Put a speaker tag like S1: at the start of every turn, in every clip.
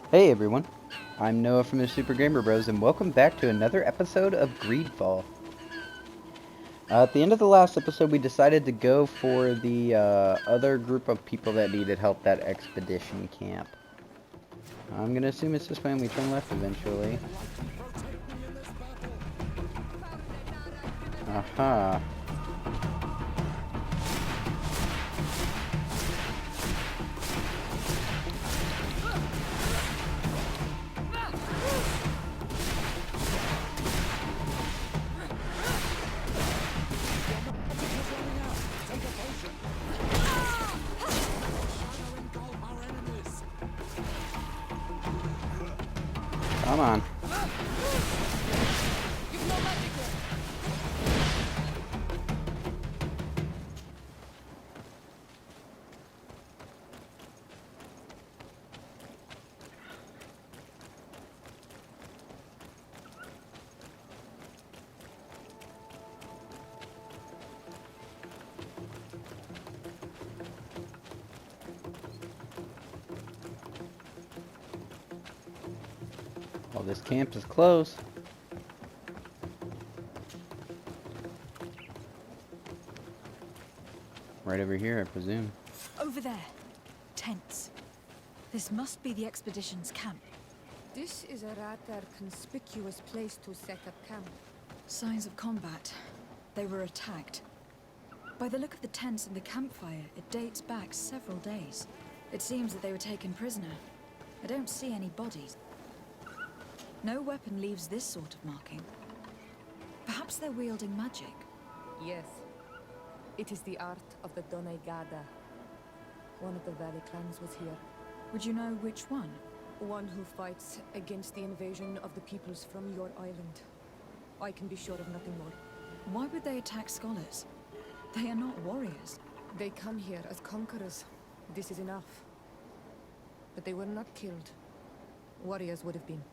S1: Hey everyone, I'm Noah from the Super Gamer Bros, and welcome back to another episode of GreedFall. At the end of the last episode, we decided to go for the other group of people that needed help, that expedition camp. I'm gonna assume it's this way and we turn left eventually. Aha. Come on. Well, this camp is close. Right over here, I presume.
S2: Over there. Tents. This must be the expedition's camp.
S3: This is a rather conspicuous place to set up camp.
S2: Signs of combat. They were attacked. By the look of the tents and the campfire, it dates back several days. It seems that they were taken prisoner. I don't see any bodies. No weapon leaves this sort of marking. Perhaps they're wielding magic.
S3: Yes. It is the art of the Donegada. One of the valley clans was here.
S2: Would you know which one?
S3: One who fights against the invasion of the peoples from your island. I can be sure of nothing more.
S2: Why would they attack scholars? They are not warriors.
S3: They come here as conquerors. This is enough. But they were not killed. Warriors would have been.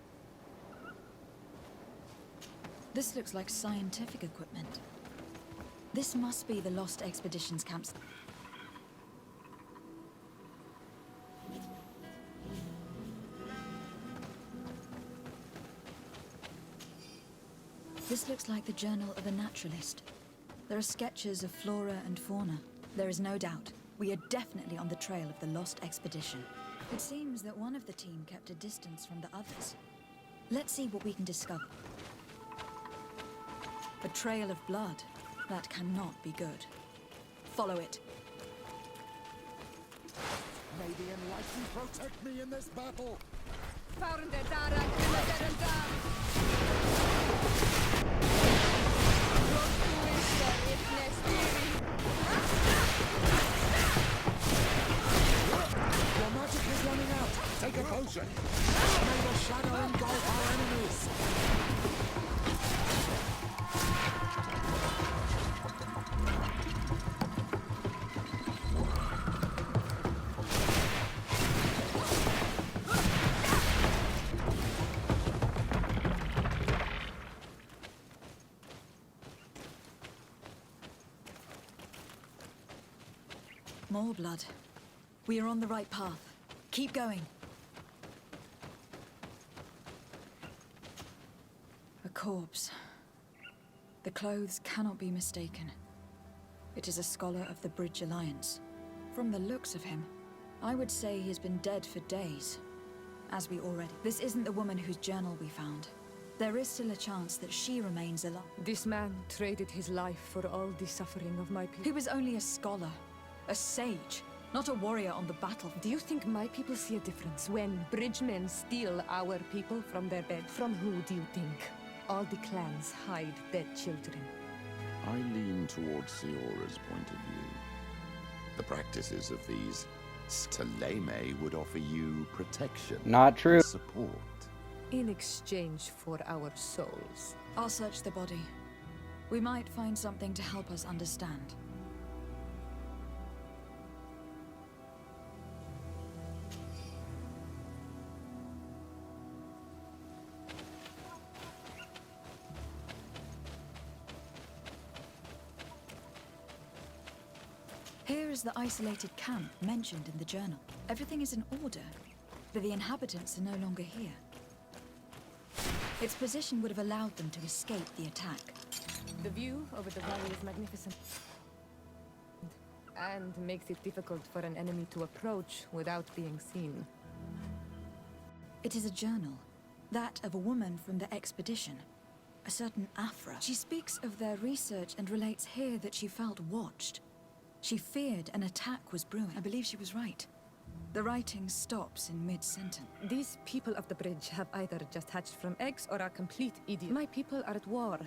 S2: This looks like scientific equipment. This must be the Lost Expedition's camp. This looks like the journal of a naturalist. There are sketches of flora and fauna. There is no doubt. We are definitely on the trail of the Lost Expedition. It seems that one of the team kept a distance from the others. Let's see what we can discover. A trail of blood. That cannot be good. Follow it.
S4: May the Enlightened protect me in this battle! Your magic is running out! Take a potion! May the shadow engulf our enemies!
S2: More blood. We are on the right path. Keep going. A corpse. The clothes cannot be mistaken. It is a scholar of the Bridge Alliance. From the looks of him, I would say he has been dead for days. As we already... This isn't the woman whose journal we found. There is still a chance that she remains alive.
S3: This man traded his life for all the suffering of my people.
S2: He was only a scholar. A sage. Not a warrior on the battle.
S3: Do you think my people see a difference when bridgemen steal our people from their bed? From who do you think all the clans hide dead children?
S4: I lean towards Siora's point of view. The practices of these Staleme would offer you protection
S1: Not true.
S4: and support.
S3: In exchange for our souls.
S2: I'll search the body. We might find something to help us understand. Here is the isolated camp mentioned in the journal. Everything is in order. but the inhabitants are no longer here. Its position would have allowed them to escape the attack.
S3: The view over the valley is magnificent. And makes it difficult for an enemy to approach without being seen.
S2: It is a journal, that of a woman from the expedition, a certain Afra. She speaks of their research and relates here that she felt watched. She feared an attack was brewing. I believe she was right. The writing stops in mid-sentence.
S3: These people of the bridge have either just hatched from eggs or are complete idiots. My people are at war.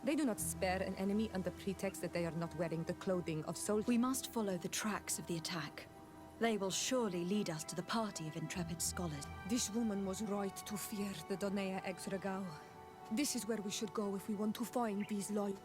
S3: They do not spare an enemy under pretext that they are not wearing the clothing of soldiers.
S2: We must follow the tracks of the attack. They will surely lead us to the party of intrepid scholars.
S3: This woman was right to fear the Donea Exregao. This is where we should go if we want to find these loyal.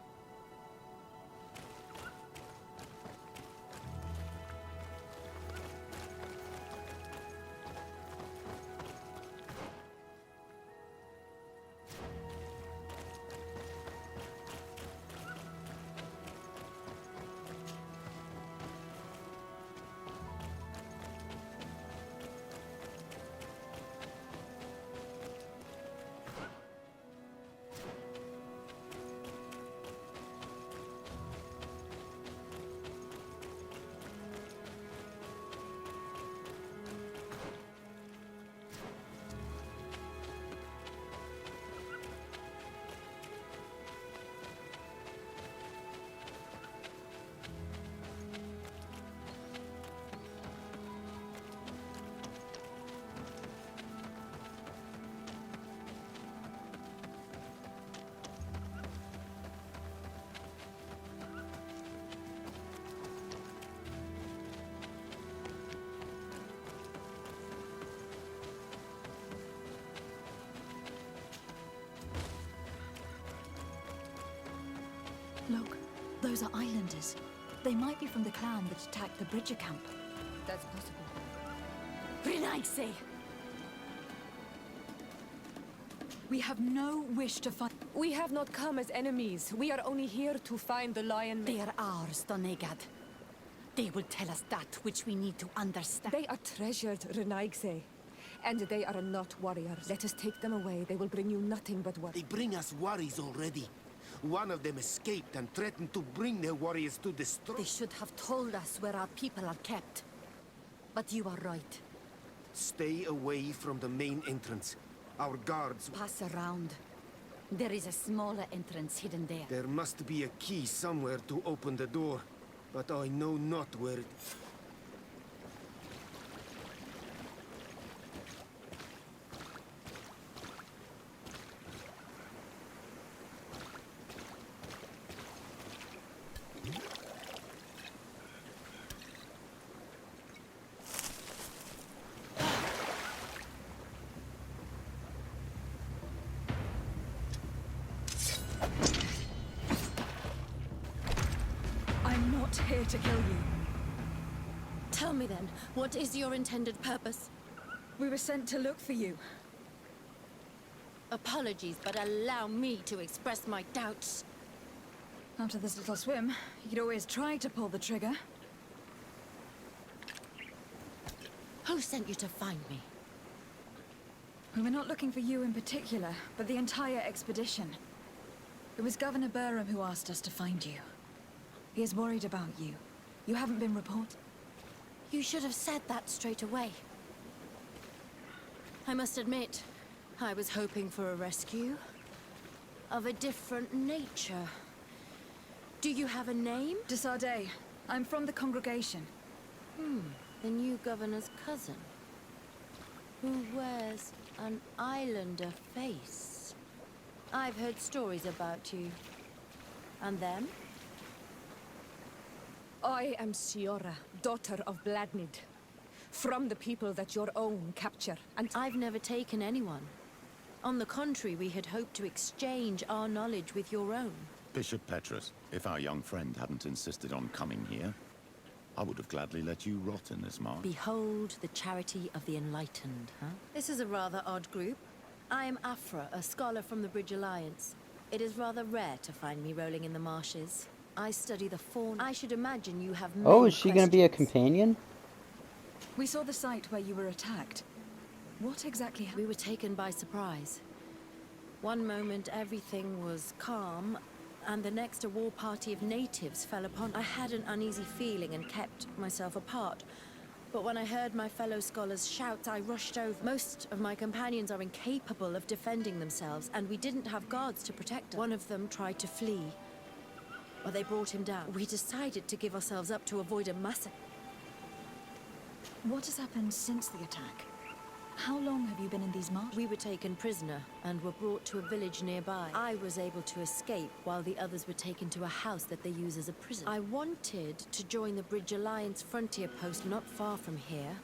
S2: Look, those are islanders. They might be from the clan that attacked the Bridger camp.
S3: That's possible.
S2: Renaigse! We have no wish to find...
S3: We have not come as enemies. We are only here to find the lion.
S5: They are ours, Donegad. They will tell us that which we need to understand.
S3: They are treasured, Renaigse. And they are not warriors. Let us take them away. They will bring you nothing but worry.
S6: They bring us worries already. One of them escaped and threatened to bring their warriors to destroy.
S5: They should have told us where our people are kept. But you are right.
S6: Stay away from the main entrance. Our guards...
S5: Pass around. There is a smaller entrance hidden there.
S6: There must be a key somewhere to open the door, but I know not where it...
S2: I'm not here to kill you.
S5: Tell me then, what is your intended purpose?
S2: We were sent to look for you.
S5: Apologies, but allow me to express my doubts.
S2: After this little swim, you could always try to pull the trigger.
S5: Who sent you to find me?
S2: We were not looking for you in particular, but the entire expedition. It was Governor Burham who asked us to find you. He is worried about you. You haven't been reported.
S5: You should have said that straight away. I must admit, I was hoping for a rescue. Of a different nature. Do you have a name?
S2: Desardet. I'm from the congregation.
S5: The new governor's cousin. Who wears an islander face. I've heard stories about you. And them?
S3: I am Siora, daughter of Bladnid. From the people that your own capture, and
S5: I've never taken anyone. On the contrary, we had hoped to exchange our knowledge with your own.
S4: Bishop Petrus, if our young friend hadn't insisted on coming here, I would have gladly let you rot in this marsh.
S5: Behold the charity of the enlightened, huh? This is a rather odd group. I am Afra, a scholar from the Bridge Alliance. It is rather rare to find me rolling in the marshes. I study the fauna. I should imagine you have many
S1: Oh, is she gonna be a
S5: questions.
S1: companion?
S2: We saw the site where you were attacked. What exactly
S5: We
S2: happened?
S5: were taken by surprise. One moment everything was calm, and the next a war party of natives fell upon. I had an uneasy feeling and kept myself apart. But when I heard my fellow scholars shout, I rushed over. Most of my companions are incapable of defending themselves, and we didn't have guards to protect us. One of them tried to flee, but they brought him down. We decided to give ourselves up to avoid a massacre.
S2: What has happened since the attack? How long have you been in these marshes?
S5: We were taken prisoner and were brought to a village nearby. I was able to escape while the others were taken to a house that they use as a prison. I wanted to join the Bridge Alliance frontier post not far from here,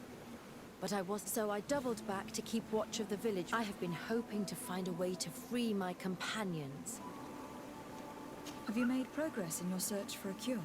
S5: but I wasn't, so I doubled back to keep watch of the village. I have been hoping to find a way to free my companions.
S2: Have you made progress in your search for a cure?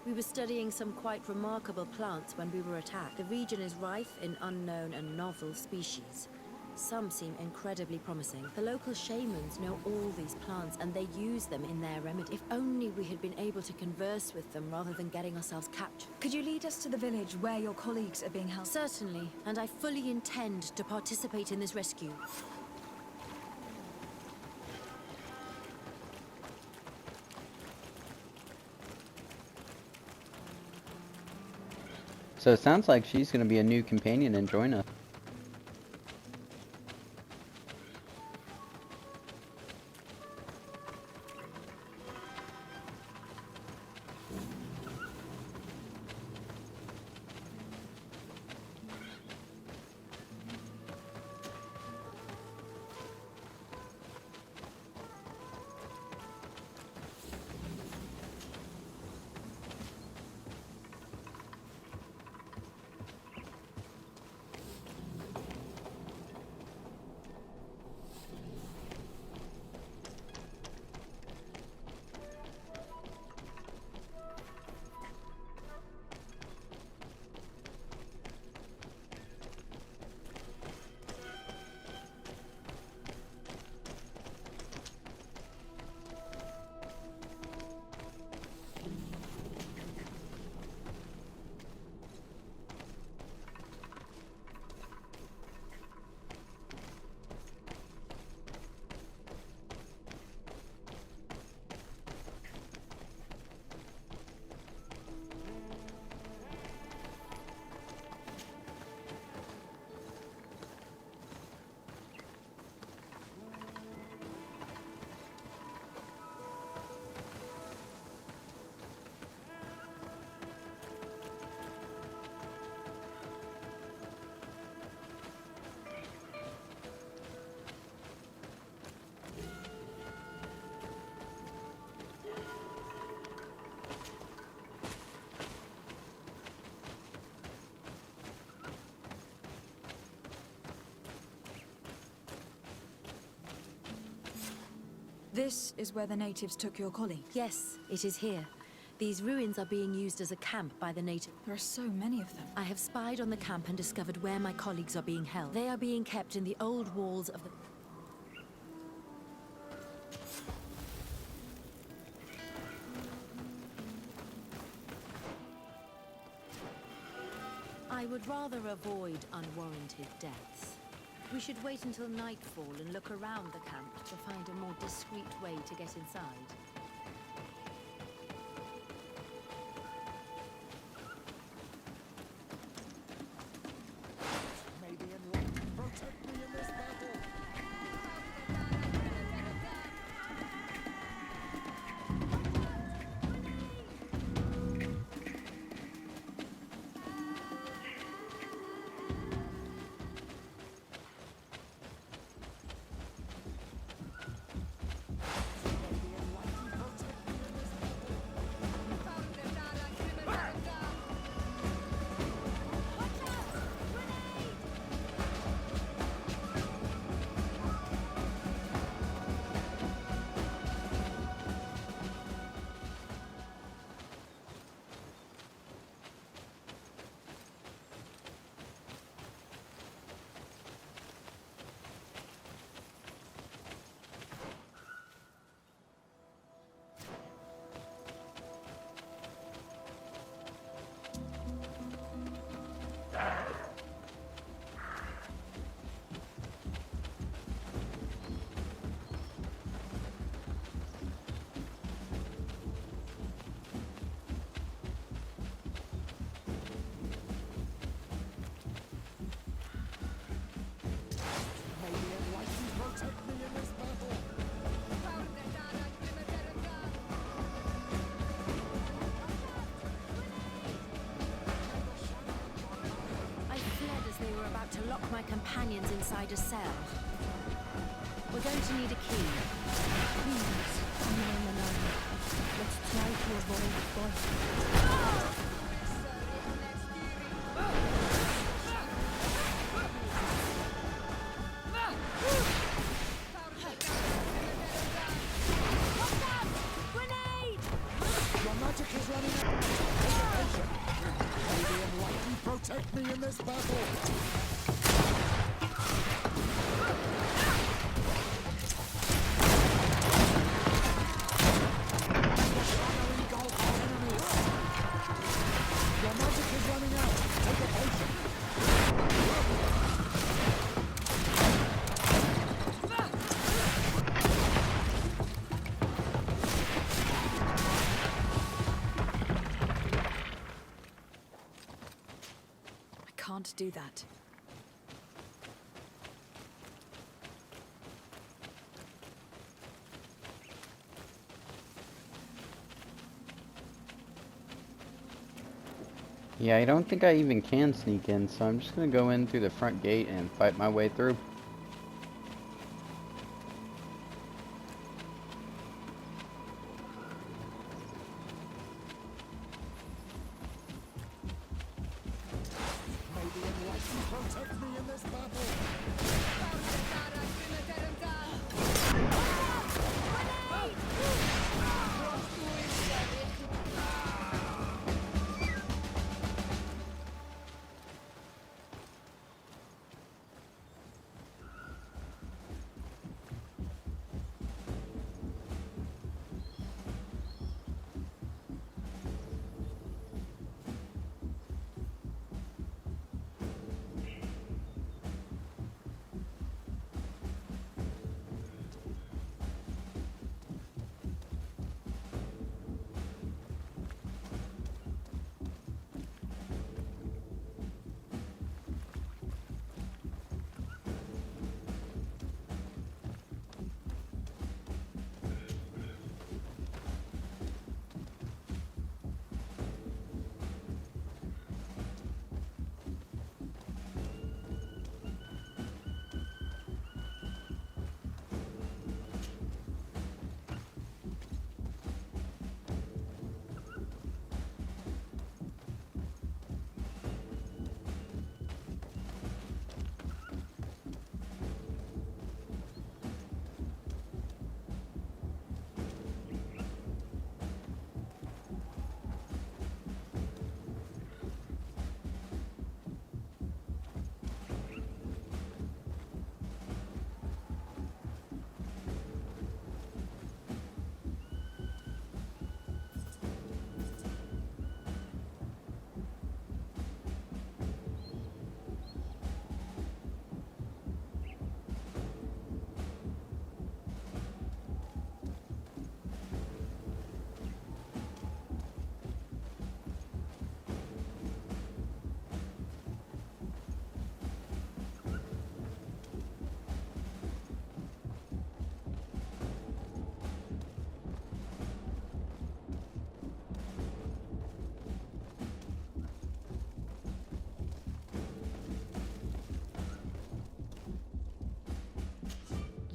S5: We were studying some quite remarkable plants when we were attacked. The region is rife in unknown and novel species. Some seem incredibly promising. The local shamans know all these plants and they use them in their remedy. If only we had been able to converse with them rather than getting ourselves captured.
S2: Could you lead us to the village where your colleagues are being held?
S5: Certainly, and I fully intend to participate in this rescue.
S1: So it sounds like she's going to be a new companion and join us.
S2: This is where the natives took your colleague.
S5: Yes, it is here. These ruins are being used as a camp by the natives.
S2: There are so many of them.
S5: I have spied on the camp and discovered where my colleagues are being held. They are being kept in the old walls of the... I would rather avoid unwarranted deaths. We should wait until nightfall and look around the camp to find a more discreet way to get inside.
S4: May the enlightened protect me in this battle. May the enlightened
S5: lock my companions inside a cell. We're going to need a key.
S3: Please, remain alone. Let's try to avoid fight.
S7: Your magic is running out. Take it, patient. May the enlightened protect me in this battle. Shadowing gulf our enemies. Your magic is running out. Take it, patient.
S2: I can't do that.
S1: Yeah, I don't think I even can sneak in, so I'm just gonna go in through the front gate and fight my way through.
S7: May the enlightened protect me in this battle.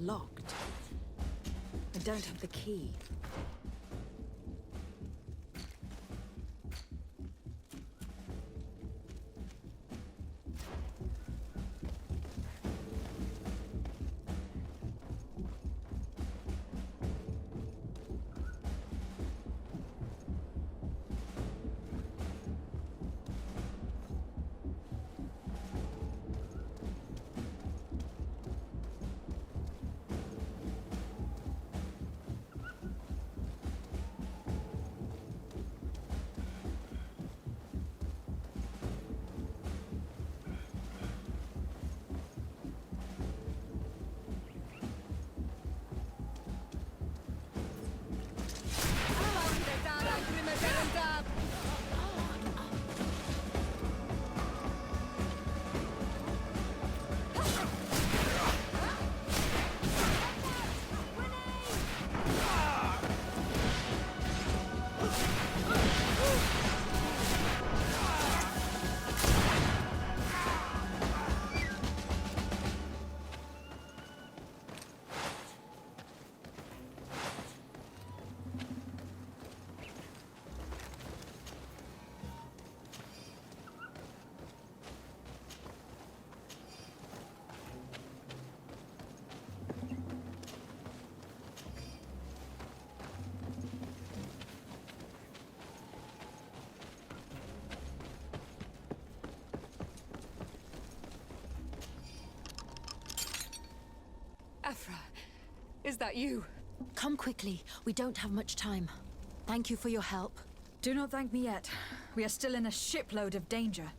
S2: Locked. I don't have the key.
S3: Is that you?
S5: Come quickly. We don't have much time. Thank you for your help.
S2: Do not thank me yet. We are still in a shipload of danger.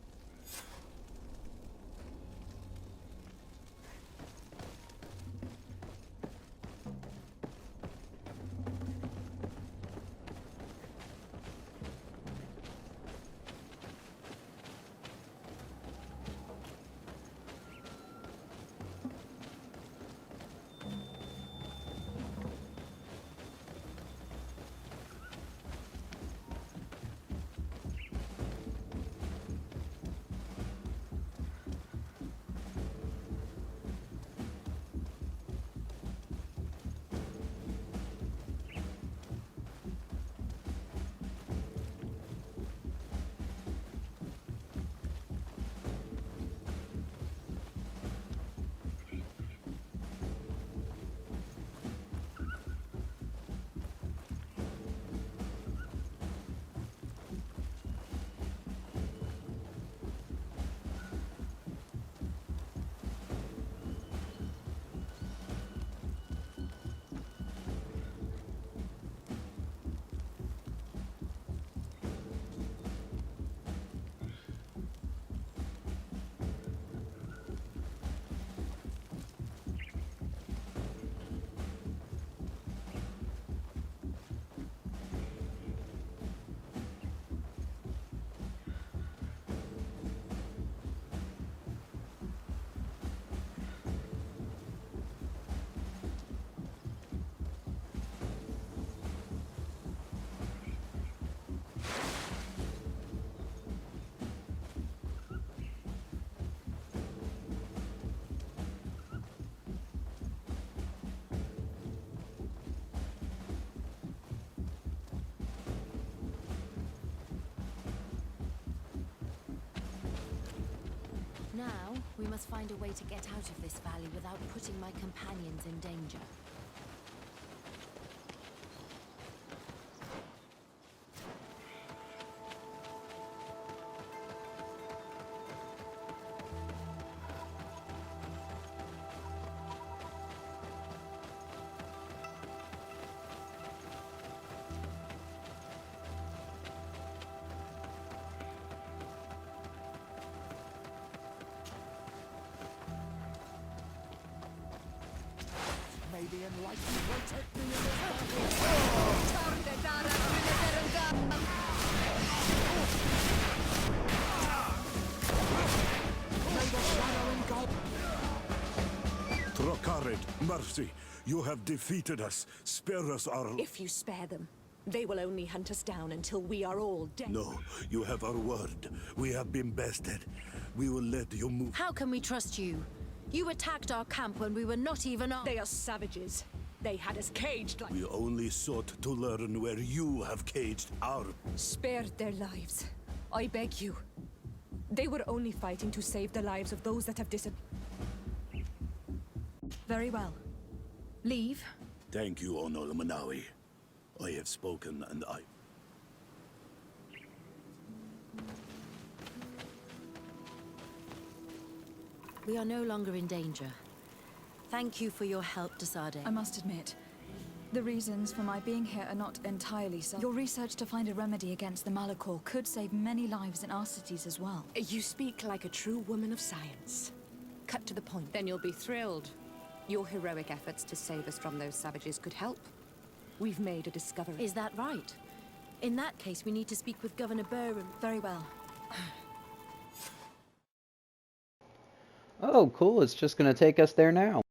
S5: Now, we must find a way to get out of this valley without putting my companions in danger.
S7: May the enlightened protect me in this battle! May the shadow engulf...
S8: Trokarid, mercy, you have defeated us. Spare us our...
S9: If you spare them, they will only hunt us down until we are all dead.
S8: No, you have our word. We have been bested. We will let you move.
S5: How can we trust you? You attacked our camp when we were not even armed.
S9: They are savages. They had us caged like...
S8: We only sought to learn where you have caged our...
S3: Spared their lives. I beg you. They were only fighting to save the lives of those that have disappeared.
S2: Very well. Leave.
S8: Thank you, Onol Manawi. I have spoken and I...
S5: We are no longer in danger. Thank you for your help, Desade.
S2: I must admit, the reasons for my being here are not entirely so. Your research to find a remedy against the Malachor could save many lives in our cities as well.
S9: You speak like a true woman of science. Cut to the point. Then you'll be thrilled. Your heroic efforts to save us from those savages could help. We've made a discovery.
S5: Is that right? In that case, we need to speak with Governor Burr and...
S2: Very well.
S1: Oh, cool. It's just going to take us there now.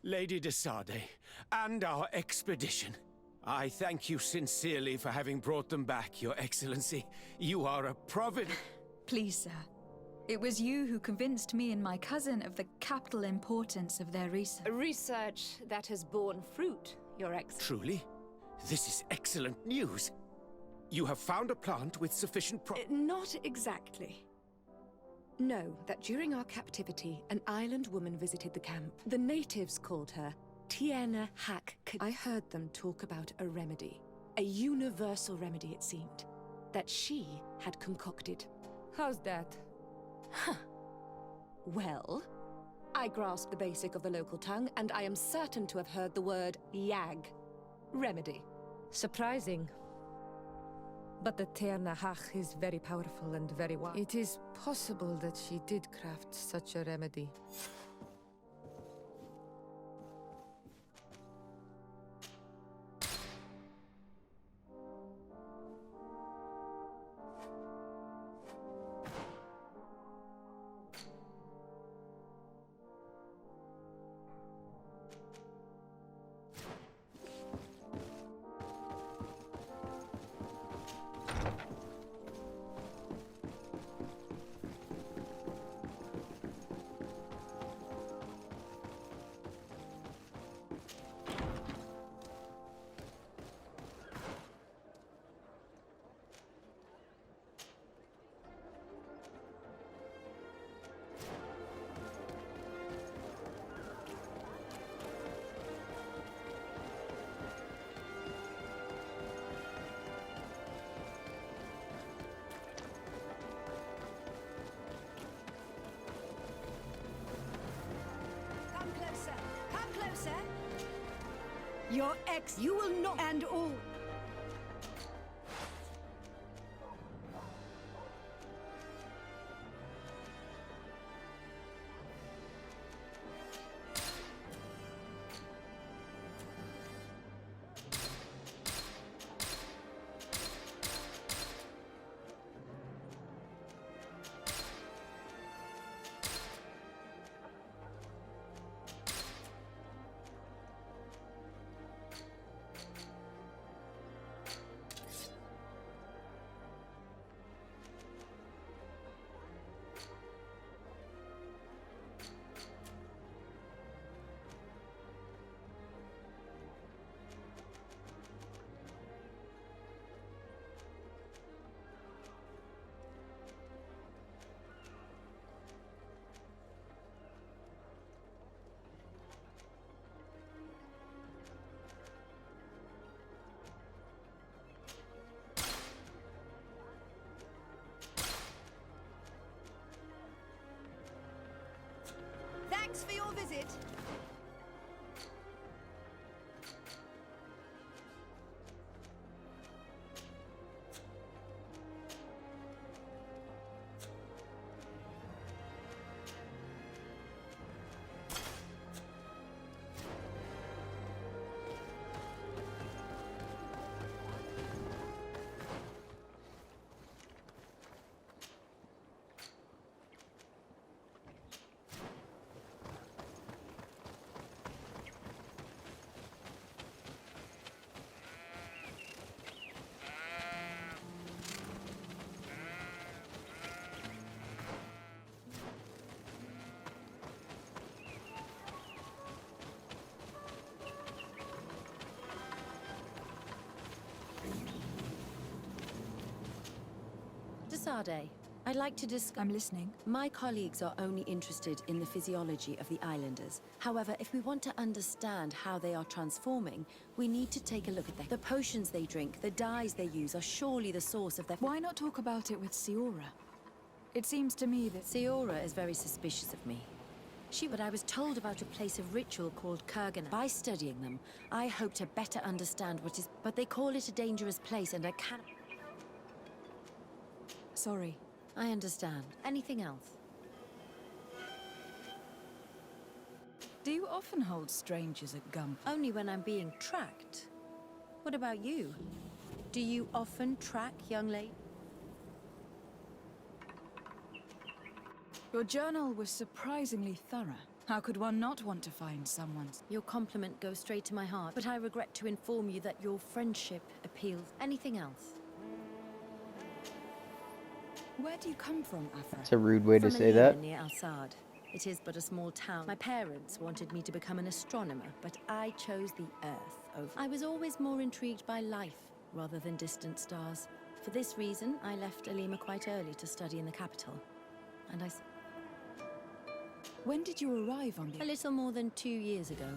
S6: Lady Desade, and our expedition. I thank you sincerely for having brought them back, Your Excellency. You are a providence.
S2: Please, sir. It was you who convinced me and my cousin of the capital importance of their research.
S9: Research that has borne fruit, Your Excellency.
S6: Truly? This is excellent news. You have found a plant with sufficient
S9: Not exactly.
S3: Know that during our captivity, an island woman visited the camp. The natives called her Tiena Hak. I heard them talk about a remedy. A universal remedy, it seemed, that she had concocted. How's that? Huh. Well, I grasp the basic of the local tongue, and I am certain to have heard the word yag. Remedy. Surprising. But the Tiena Hak is very powerful and very wise. It is possible that she did craft such a remedy.
S2: Your ex, you will not, and all.
S5: Thanks for your visit. Sade, I'd like to discuss...
S2: I'm listening.
S5: My colleagues are only interested in the physiology of the islanders. However, if we want to understand how they are transforming, we need to take a look at them. The potions they drink, the dyes they use are surely the source of their...
S2: Why not talk about it with Siora? It seems to me that...
S5: Siora is very suspicious of me. But I was told about a place of ritual called Kurgan. By studying them, I hope to better understand what is... But they call it a dangerous place and I can't...
S2: Sorry.
S5: I understand. Anything else?
S2: Do you often hold strangers at gunpoint?
S5: Only when I'm being tracked. What about you? Do you often track young ladies?
S2: Your journal was surprisingly thorough. How could one not want to find someone's?
S5: Your compliment goes straight to my heart, but I regret to inform you that your friendship appeals. Anything else?
S2: Where do you come from, Afra?
S1: It's a rude way to
S5: From
S1: say that.
S5: near Al-Sad. It is but a small town. My parents wanted me to become an astronomer, but I chose the Earth over. I was always more intrigued by life rather than distant stars. For this reason, I left Alima quite early to study in the capital. and
S2: When did you arrive on
S5: a
S2: the...
S5: little more than 2 years ago,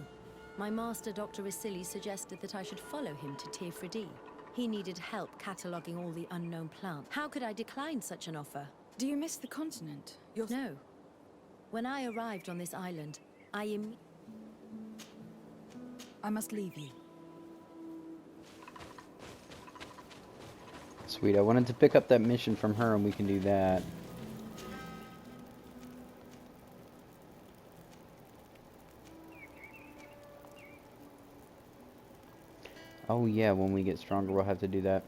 S5: my master, Dr. Vasili, suggested that I should follow him to Tirfredi. He needed help cataloguing all the unknown plants. How could I decline such an offer?
S2: Do you miss the continent?
S5: No. When I arrived on this island, I
S2: must leave you.
S1: Sweet, I wanted to pick up that mission from her and we can do that. Oh yeah, when we get stronger we'll have to do that.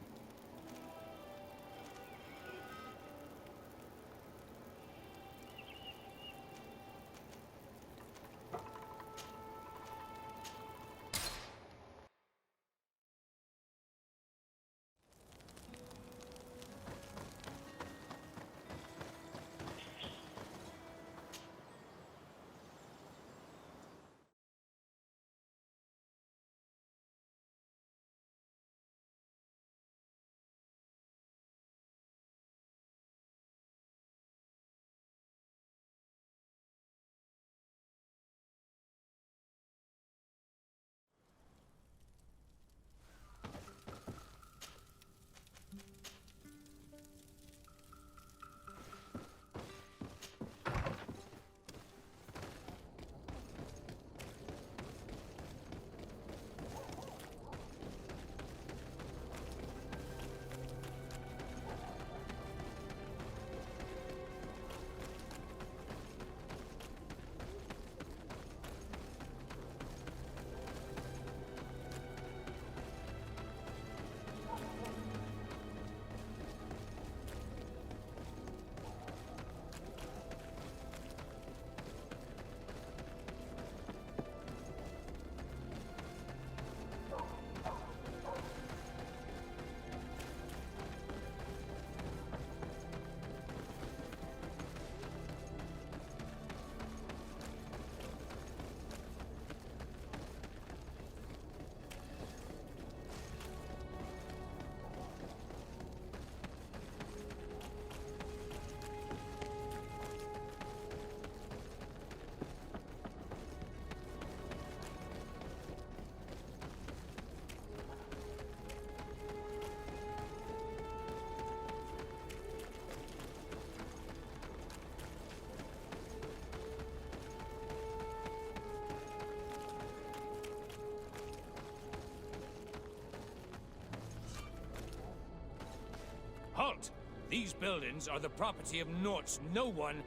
S6: Halt! These buildings are the property of Norts. No one...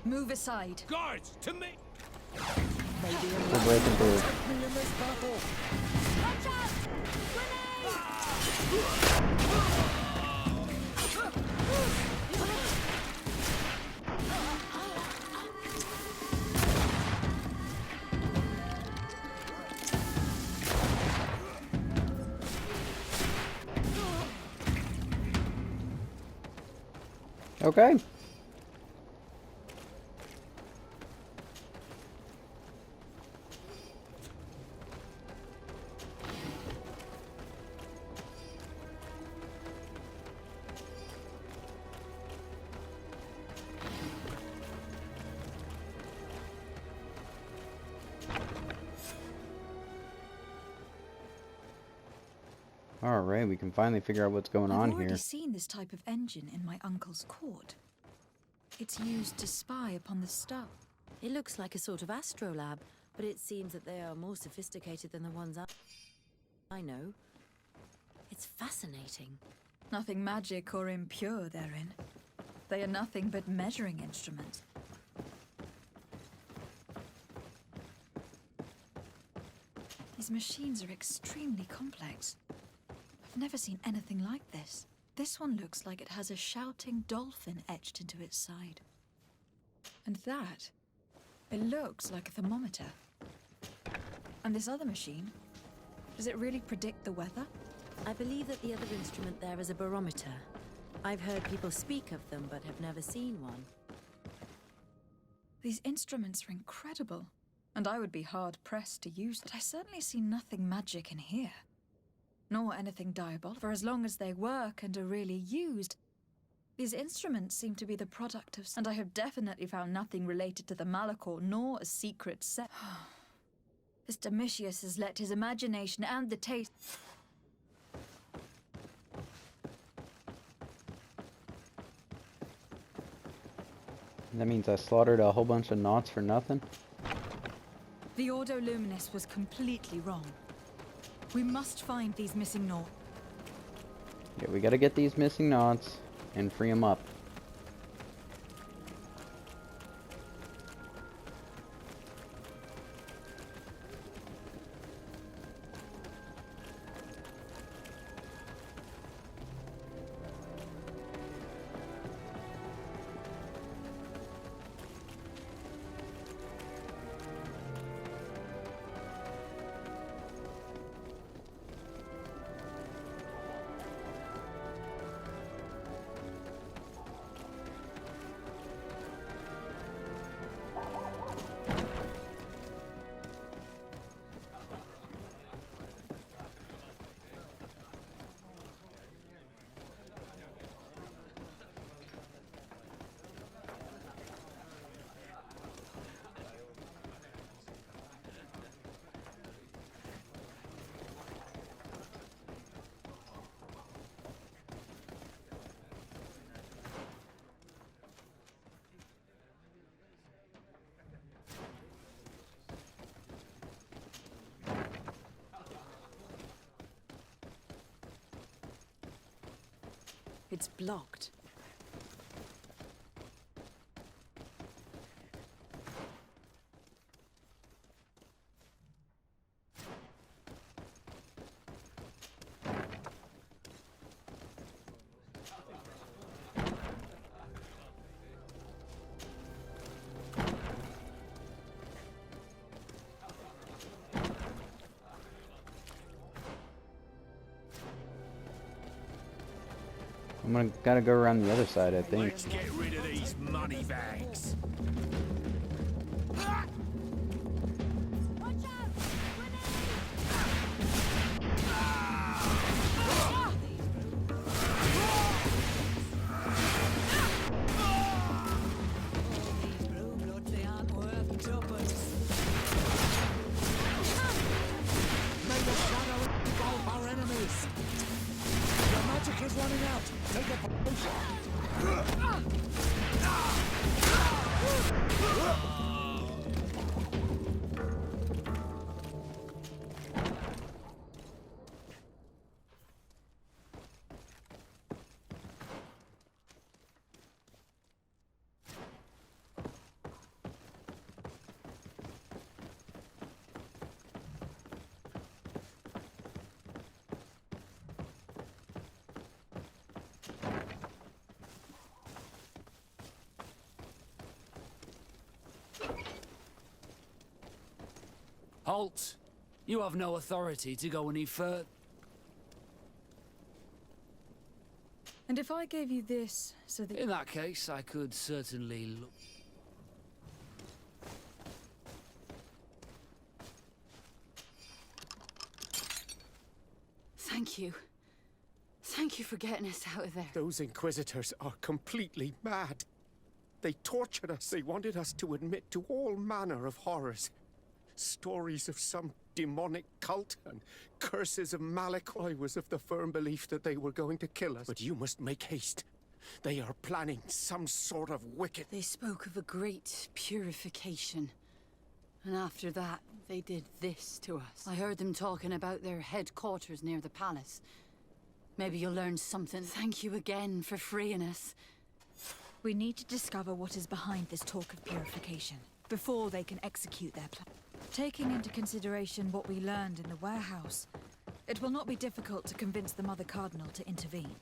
S2: Move aside.
S6: Guards, to me!
S1: We're breaking through.
S7: Me in this battle.
S1: Okay. Alright, we can finally figure out what's going on
S2: I've already
S1: here.
S2: seen this type of engine in my uncle's court. It's used to spy upon the star.
S5: It looks like a sort of astrolab, but it seems that they are more sophisticated than the ones I know. It's fascinating.
S2: Nothing magic or impure therein. They are nothing but measuring instruments. These machines are extremely complex. I've never seen anything like this. This one looks like it has a shouting dolphin etched into its side. And that, it looks like a thermometer. And this other machine, does it really predict the weather?
S5: I believe that the other instrument there is a barometer. I've heard people speak of them, but have never seen one.
S2: These instruments are incredible, and I would be hard-pressed to use them. But I certainly see nothing magic in here. Nor anything diabolical. For as long as they work and are really used, These instruments seem to be the product of... And I have definitely found nothing related to the Malachor, nor a secret set. This Domitius has let his imagination and the taste...
S1: That means I slaughtered a whole bunch of knots for nothing?
S2: The Ordo Luminis was completely wrong. We must find these missing knots.
S1: Yeah, we gotta get these missing knots and free them up.
S2: It's blocked.
S1: Gotta go around the other side, I think.
S6: Let's get rid of these money bags.
S7: May the shadow engulf our enemies. Your magic is running out. Take a potion.
S10: Halt! You have no authority to go any further.
S2: And if I gave you this, so that...
S10: In that case, I could certainly look.
S9: Thank you. Thank you for getting us out of there.
S6: Those Inquisitors are completely mad. They tortured us. They wanted us to admit to all manner of horrors. Stories of some demonic cult and curses of Malachor. I was of the firm belief that they were going to kill us. But you must make haste. They are planning some sort of wicked...
S9: They spoke of a great purification. And after that, they did this to us. I heard them talking about their headquarters near the palace. Maybe you'll learn something. Thank you again for freeing us.
S2: We need to discover what is behind this talk of purification, before they can execute their plan. Taking into consideration what we learned in the warehouse, it will not be difficult to convince the Mother Cardinal to intervene.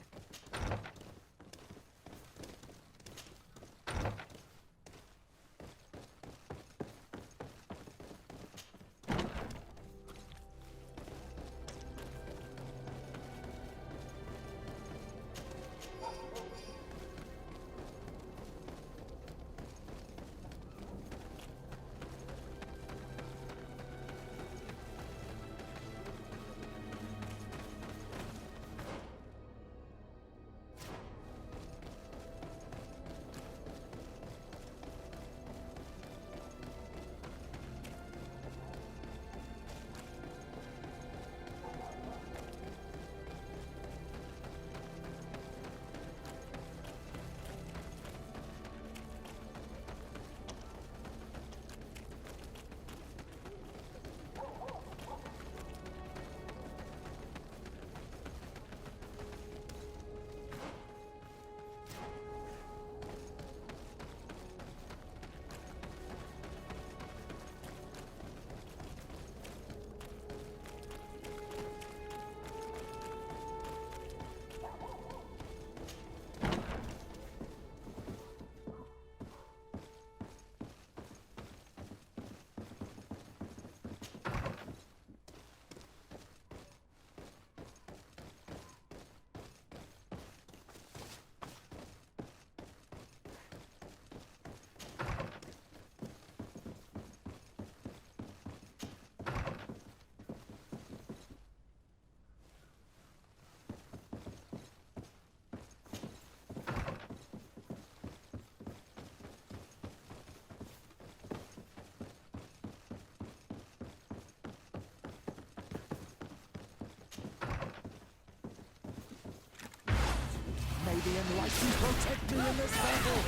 S7: the Enlightened protect me in this battle!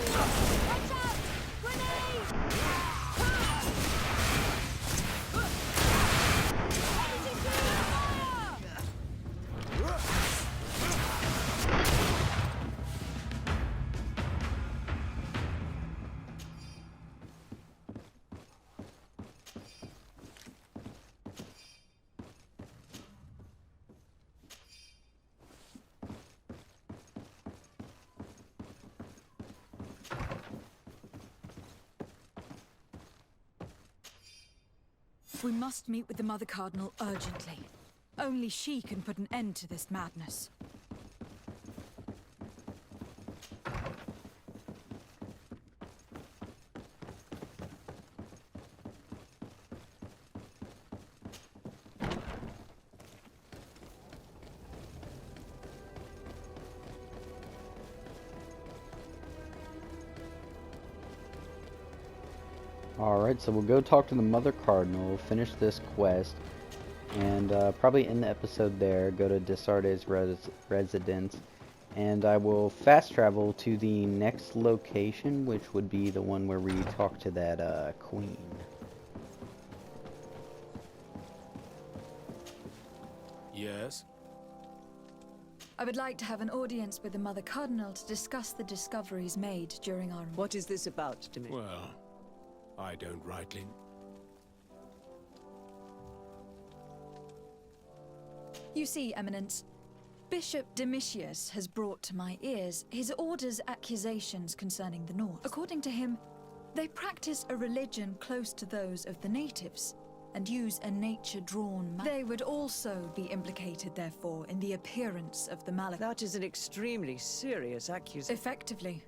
S5: Watch out! Grenade! Energy field, fire!
S2: We must meet with the Mother Cardinal urgently. Only she can put an end to this madness.
S1: Alright, so we'll go talk to the Mother Cardinal, finish this quest, and probably end the episode there, go to Desardes' residence, and I will fast travel to the next location, which would be the one where we talk to that queen.
S6: Yes?
S2: I would like to have an audience with the Mother Cardinal to discuss the discoveries made during our...
S11: What is this about, Dimitri?
S6: Well, I don't rightly...
S2: You see, Eminence, Bishop Domitius has brought to my ears his order's accusations concerning the North. According to him, they practice a religion close to those of the natives, and use a nature-drawn magic. They would also be implicated, therefore, in the appearance of the Malak.
S11: That is an extremely serious accusation.
S2: Effectively,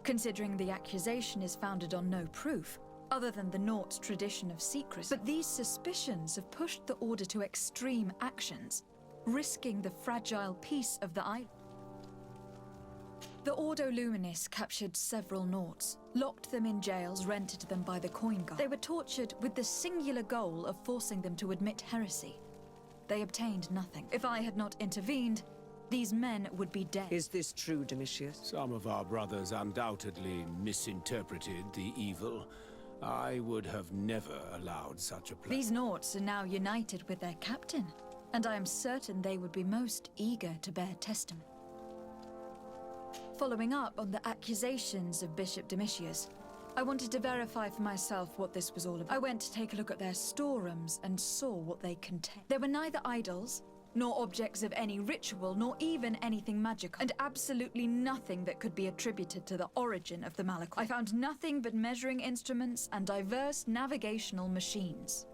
S2: considering the accusation is founded on no proof, other than the Naut's tradition of secrecy. But these suspicions have pushed the Order to extreme actions, risking the fragile peace of the island. The Ordo Luminis captured several Nauts, locked them in jails rented to them by the Coin Guard. They were tortured with the singular goal of forcing them to admit heresy. They obtained nothing. If I had not intervened, these men would be dead.
S11: Is this true, Domitius?
S6: Some of our brothers undoubtedly misinterpreted the evil. I would have never allowed such a plan.
S2: These Nauts are now united with their captain, and I am certain they would be most eager to bear testimony. Following up on the accusations of Bishop Domitius, I wanted to verify for myself what this was all about. I went to take a look at their storerooms and saw what they contained. There were neither idols, nor objects of any ritual, nor even anything magical, and absolutely nothing that could be attributed to the origin of the Malak. I found nothing but measuring instruments and diverse navigational machines.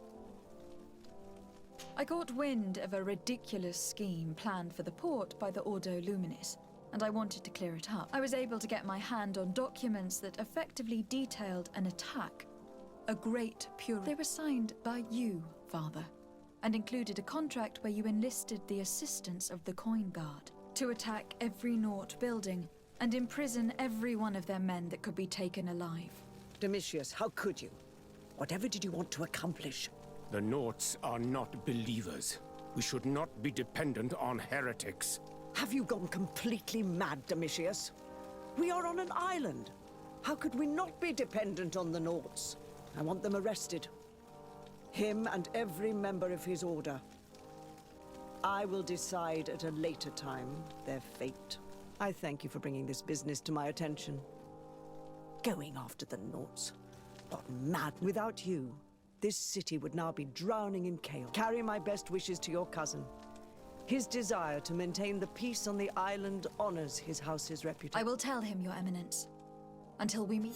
S2: I caught wind of a ridiculous scheme planned for the port by the Ordo Luminis, and I wanted to clear it up. I was able to get my hand on documents that effectively detailed an attack. A great purity. They were signed by you, Father, and included a contract where you enlisted the assistance of the Coin Guard to attack every Naut building and imprison every one of their men that could be taken alive.
S11: Domitius, how could you? Whatever did you want to accomplish?
S6: The Nauts are not believers. We should not be dependent on heretics.
S11: Have you gone completely mad, Domitius? We are on an island. How could we not be dependent on the Nauts? I want them arrested. Him and every member of his order. I will decide at a later time their fate. I thank you for bringing this business to my attention. Going after the Nauts. What mad. Without you, this city would now be drowning in chaos. Carry my best wishes to your cousin. His desire to maintain the peace on the island honors his house's reputation.
S2: I will tell him, Your Eminence. Until we meet.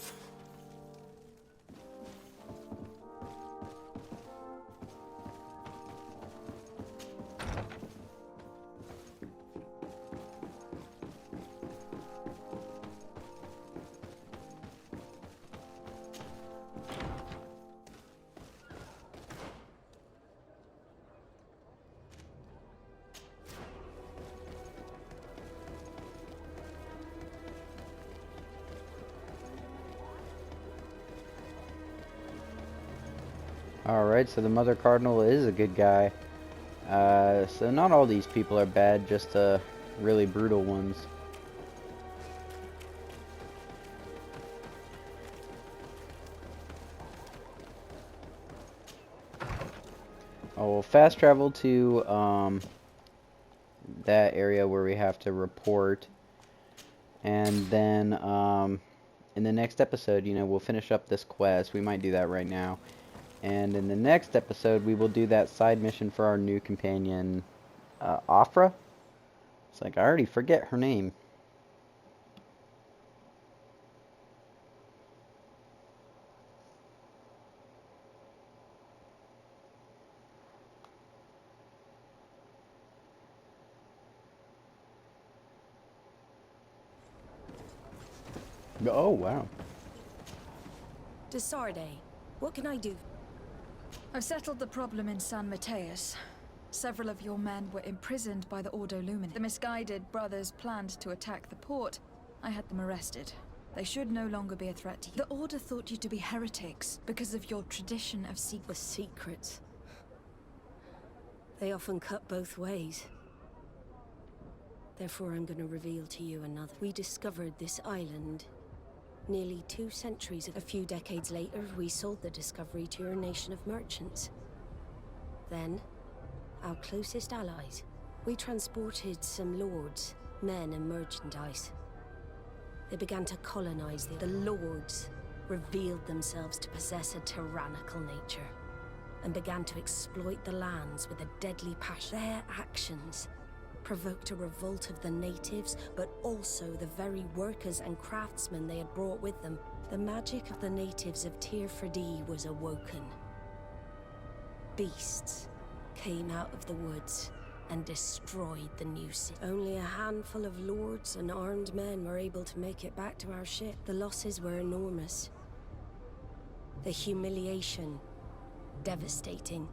S1: Alright, so the Mother Cardinal is a good guy. So not all these people are bad, just really brutal ones. we'll fast travel to that area where we have to report, and then in the next episode, you know, we'll finish up this quest. We might do that right now, and in the next episode we will do that side mission for our new companion, Afra. It's like I already forget her name. Oh, wow.
S12: Desarde, what can I do?
S2: I've settled the problem in San Mateus. Several of your men were imprisoned by the Ordo Lumini. The misguided brothers planned to attack the port. I had them arrested. They should no longer be a threat to you. The Order thought you to be heretics because of your tradition of
S12: secrets. They often cut both ways. Therefore, I'm going to reveal to you another. We discovered this island nearly 2 centuries ago. A few decades later, we sold the discovery to your nation of merchants. Then, our closest allies. We transported some lords, men and merchandise. They began to colonize the lords revealed themselves to possess a tyrannical nature and began to exploit the lands with a deadly passion. Their actions provoked a revolt of the natives, but also the very workers and craftsmen they had brought with them. The magic of the natives of Tirfredi was awoken. Beasts came out of the woods and destroyed the new city. Only a handful of lords and armed men were able to make it back to our ship. The losses were enormous. The humiliation, devastating.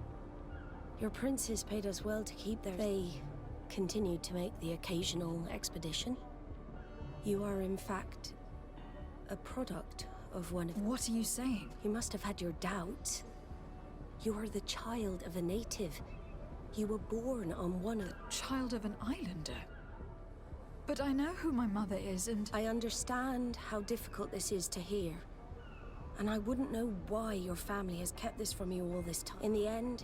S12: Your princes paid us well to keep their... They continued to make the occasional expedition. You are, in fact, a product of one of...
S2: What are you saying?
S12: You must have had your doubts. You are the child of a native. You were born on one of...
S2: Child of an islander? But I know who my mother is, and...
S12: I understand how difficult this is to hear. And I wouldn't know why your family has kept this from you all this time. In the end,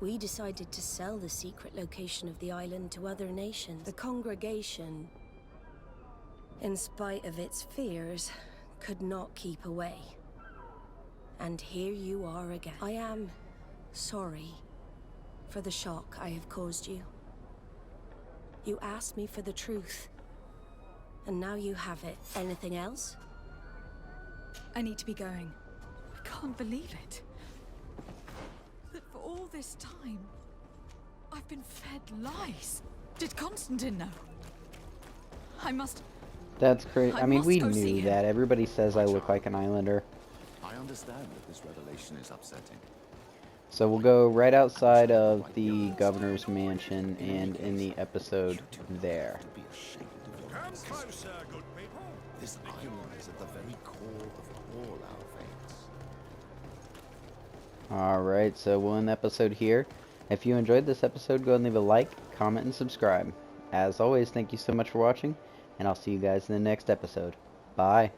S12: we decided to sell the secret location of the island to other nations. The congregation, in spite of its fears, could not keep away. And here you are again. I am sorry for the shock I have caused you. You asked me for the truth, and now you have it. Anything else?
S2: I need to be going. I can't believe it. That for all this time, I've been fed lies. Did Constantine know? I must...
S1: That's crazy. I mean, we
S2: must go see
S1: knew
S2: him.
S1: that. Everybody says I look like an islander.
S4: I understand that this revelation is upsetting.
S1: So we'll go right outside of the governor's mansion and in the episode there.
S8: Come closer, good people.
S4: This island is at the very core of all our faiths.
S1: Alright, so we'll end the episode here. If you enjoyed this episode, go and leave a like, comment, and subscribe. As always, thank you so much for watching, and I'll see you guys in the next episode. Bye.